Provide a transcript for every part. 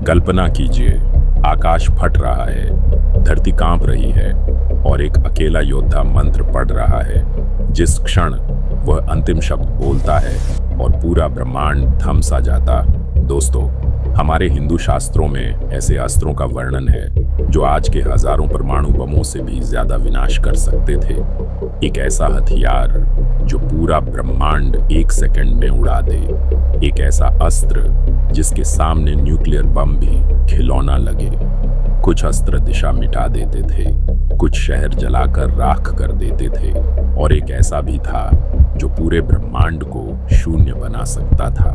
कल्पना कीजिए, आकाश फट रहा है, धरती कांप रही है और एक अकेला योद्धा मंत्र पढ़ रहा है। जिस क्षण वह अंतिम शब्द बोलता है और पूरा ब्रह्मांड थम सा जाता। दोस्तों, हमारे हिंदू शास्त्रों में ऐसे अस्त्रों का वर्णन है जो आज के हजारों परमाणु बमों से भी ज्यादा विनाश कर सकते थे। एक ऐसा हथियार जो पूरा ब्रह्मांड एक सेकंड में उड़ा दे। एक ऐसा अस्त्र जिसके सामने न्यूक्लियर बम भी खिलौना लगे। कुछ अस्त्र दिशा मिटा देते थे, कुछ शहर जलाकर राख कर देते थे और एक ऐसा भी था जो पूरे ब्रह्मांड को शून्य बना सकता था।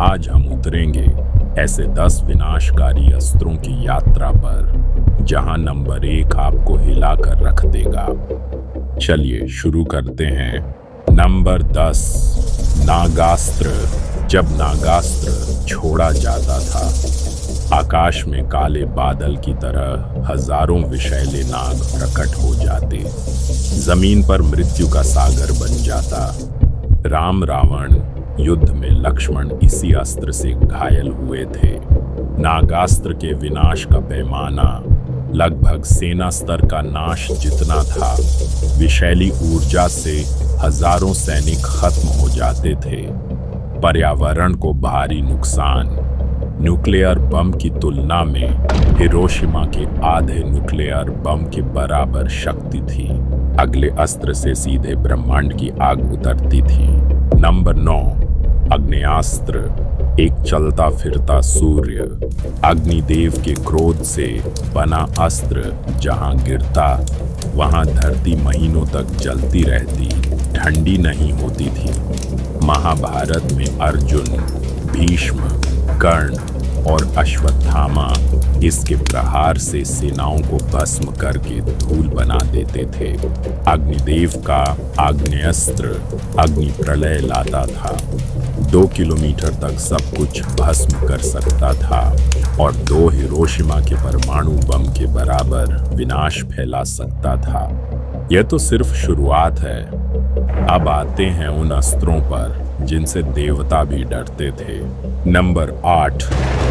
आज हम उतरेंगे ऐसे 10 विनाशकारी अस्त्रों की यात्रा पर, जहां नंबर 1 आपको हिलाकर रख देगा। चलिए शुरू करते हैं। नंबर 10, नागास्त्र। जब नागास्त्र छोड़ा जाता था, आकाश में काले बादल की तरह हजारों विषैले नाग प्रकट हो जाते। जमीन पर मृत्यु का सागर बन जाता। राम रावण युद्ध में लक्ष्मण इसी अस्त्र से घायल हुए थे। नागास्त्र के विनाश का पैमाना लगभग सेना स्तर का नाश जितना था। विषैली ऊर्जा से हजारों सैनिक खत्म हो जाते थे। पर्यावरण को भारी नुकसान। न्यूक्लियर बम की तुलना में हिरोशिमा के आधे न्यूक्लियर बम के बराबर शक्ति थी। अगले अस्त्र से सीधे ब्रह्मांड की आग उतरती थी। नंबर 9, अग्नेयास्त्र। एक चलता फिरता सूर्य। अग्निदेव के क्रोध से बना अस्त्र जहां गिरता वहां धरती महीनों तक जलती रहती, ठंडी नहीं होती थी। महाभारत में अर्जुन, भीष्म, कर्ण और अश्वत्थामा इसके प्रहार से सेनाओं को भस्म करके धूल बना देते थे। अग्निदेव का आग्नेयास्त्र अग्नि प्रलय लाता था। 2 किलोमीटर तक सब कुछ भस्म कर सकता था और 2 हिरोशिमा के परमाणु बम के बराबर विनाश फैला सकता था। यह तो सिर्फ शुरुआत है। अब आते हैं उन अस्त्रों पर जिनसे देवता भी डरते थे। नंबर 8,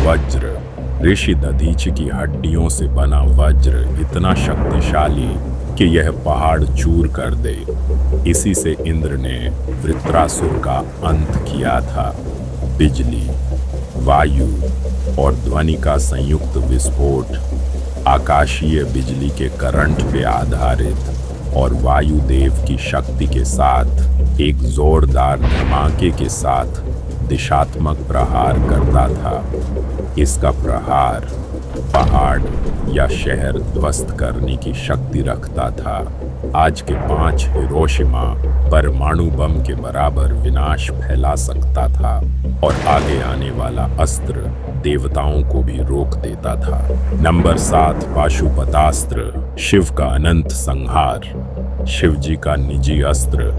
वज्र। ऋषि दधीचि की हड्डियों से बना वज्र इतना शक्तिशाली कि यह पहाड़ चूर कर दे। इसी से इंद्र ने वृत्रासुर का अंत किया था। बिजली, वायु और ध्वनि का संयुक्त विस्फोट। आकाशीय बिजली के करंट पे आधारित और वायुदेव की शक्ति के साथ एक जोरदार धमाके के साथ दिशात्मक प्रहार करता था। इसका प्रहार पहाड़ या शहर ध्वस्त करने की शक्ति रखता था। आज के 5 हिरोशिमा परमाणु बम के बराबर विनाश फैला सकता था और आगे आने वाला अस्त्र देवताओं को भी रोक देता था। नंबर 7, पाशुपतास्त्र। शिव का अनंत संहार। शिव जी का निजी अस्त्र।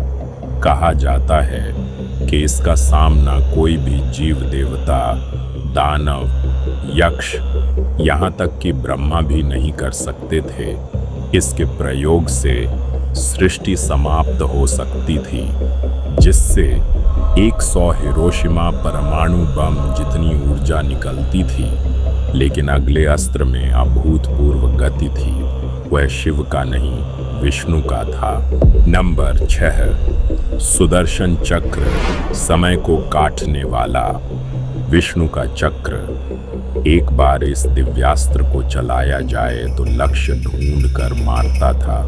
कहा जाता है कि इसका सामना कोई भी जीव देवता, दानव, यक्ष, यहाँ तक कि ब्रह्मा भी नहीं कर सकते थे। इसके प्रयोग से सृष्टि समाप्त हो सकती थी, जिससे 100 हिरोशिमा परमाणु बम जितनी ऊर्जा निकलती थी। लेकिन अगले अस्त्र में अभूतपूर्व गति थी। वह शिव का नहीं, विष्णु का था। नंबर 6, सुदर्शन चक्र। समय को काटने वाला। विष्णु का चक्र। एक बार इस दिव्यास्त्र को चलाया जाए तो लक्ष्य ढूंढ कर मारता था,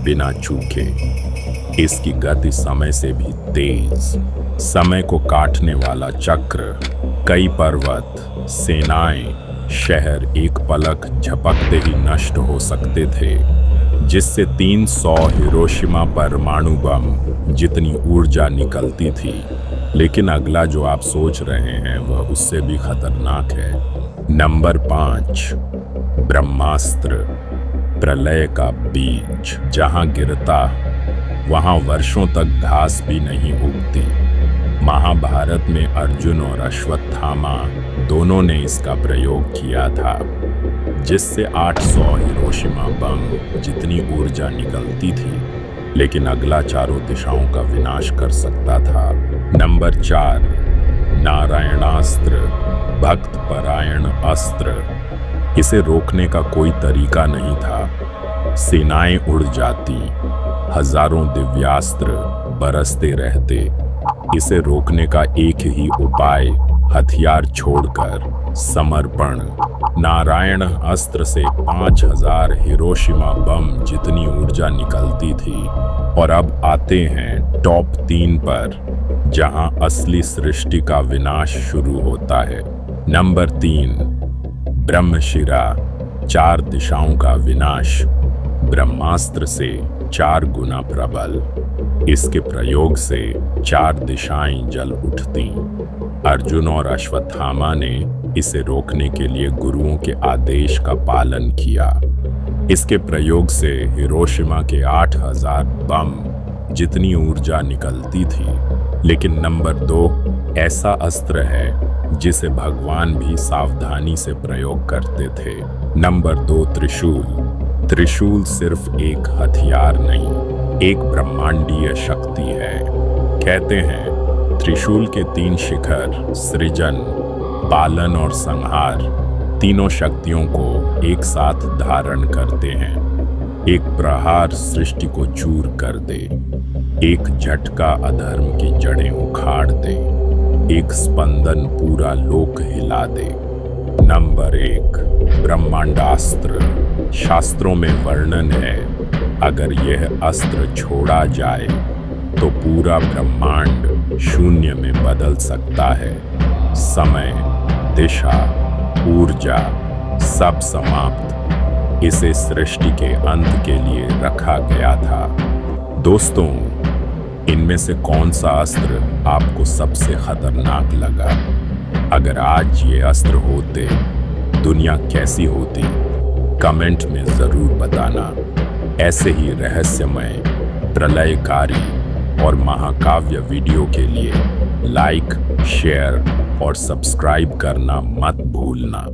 बिना चूके। इसकी गति समय से भी तेज। समय को काटने वाला चक्र। कई पर्वत, सेनाएं, शहर एक पलक झपकते ही नष्ट हो सकते थे, जिससे 300 हिरोशिमा परमाणु बम जितनी ऊर्जा निकलती थी। लेकिन अगला जो आप सोच रहे हैं वह उससे भी खतरनाक है। नंबर 5, ब्रह्मास्त्र। प्रलय का बीज। जहां गिरता वहां वर्षों तक घास भी नहीं उगती। महाभारत में अर्जुन और अश्वत्थामा दोनों ने इसका प्रयोग किया था, जिससे 800 हिरोशिमा बम जितनी ऊर्जा निकलती थी। लेकिन अगला चारों दिशाओं का विनाश कर सकता था। नंबर 4, नारायणास्त्र। भक्त परायण अस्त्र। इसे रोकने का कोई तरीका नहीं था। सेनाएं उड़ जाती, हजारों दिव्यास्त्र बरसते रहते। इसे रोकने का एक ही उपाय, हथियार छोड़कर समर्पण। नारायण अस्त्र से 5000 हिरोशिमा बम जितनी ऊर्जा निकलती थी। और अब आते हैं टॉप 3 पर, जहां असली सृष्टि का विनाश शुरू होता है। नंबर 3, ब्रह्मशिरा, 4 दिशाओं का विनाश। ब्रह्मास्त्र से 4 गुना प्रबल। इसके प्रयोग से 4 दिशाएं जल उठती। अर्जुन और अश्वत्थामा ने इसे रोकने के लिए गुरुओं के आदेश का पालन किया। इसके प्रयोग से हिरोशिमा के 8000 बम जितनी ऊर्जा निकलती थी। लेकिन नंबर 2 ऐसा अस्त्र है जिसे भगवान भी सावधानी से प्रयोग करते थे। नंबर 2, त्रिशूल। त्रिशूल सिर्फ एक हथियार नहीं, एक ब्रह्मांडीय शक्ति है। कहते हैं त्रिशूल के 3 शिखर, सृजन, पालन और संहार, तीनों शक्तियों को एक साथ धारण करते हैं। एक प्रहार सृष्टि को चूर कर दे, एक झटका अधर्म की जड़ें उखाड़ दे, एक स्पंदन पूरा लोक हिला दे। नंबर 1, ब्रह्मांडास्त्र। शास्त्रों में वर्णन है, अगर यह अस्त्र छोड़ा जाए तो पूरा ब्रह्मांड शून्य में बदल सकता है। समय, दिशा, ऊर्जा सब समाप्त। इसे सृष्टि के अंत के लिए रखा गया था। दोस्तों, इनमें से कौन सा अस्त्र आपको सबसे खतरनाक लगा? अगर आज ये अस्त्र होते, दुनिया कैसी होती? कमेंट में जरूर बताना। ऐसे ही रहस्यमय, प्रलयकारी और महाकाव्य वीडियो के लिए लाइक, शेयर और सब्सक्राइब करना मत भूलना।